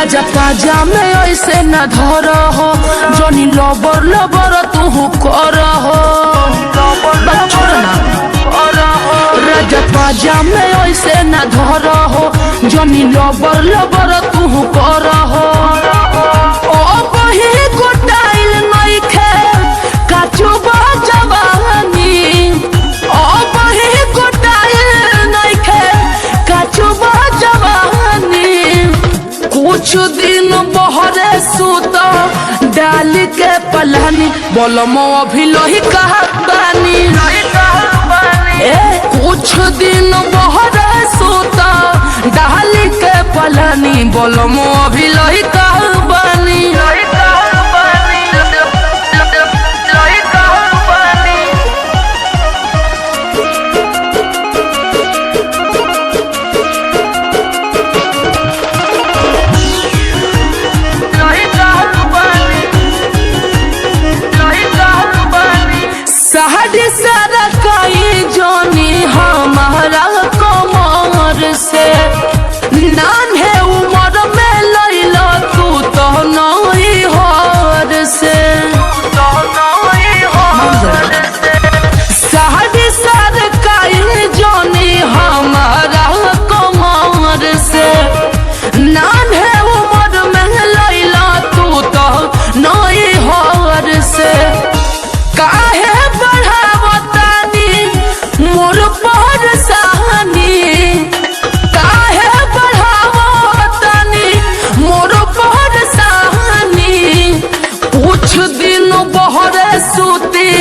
राजा पाजा में ऐसे न धर हो जनी लबर लबर तू कर हो राजा पाजा में ऐसे न धर हो जनी लबर लबर तू कर हो ओ बही गोटाइल नहीं खे काचू जवानी ओ बही गोटाइल नहीं खे काचू जवानी कुछ दिन बहरे सूत डाल के पलानी बोलमो अभी लोही कहानी कुछ दिन बहरे सूत डाल के पलानी बोलमो अभी लोही कहानी साड़ी सारा काई जोनी हमारा कमर से नान्हे उम्र में लैला तू तो नहीं हर से साड़ी सारा काई जोनी हमारा कमर से नान्हे उम्र में लैला तू तो नहीं हर से काहे बढ़ावतानी मोर परेशानी काहे बढ़ावतानी मोर परेशानी कुछ दिन बहरे सूती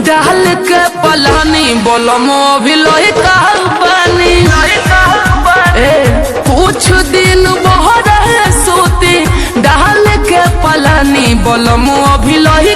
डाल के पलानी बोलमो भी लोही कहानी कुछ दिन बहरे सूती डाल के पलानी बोलमो भी लोही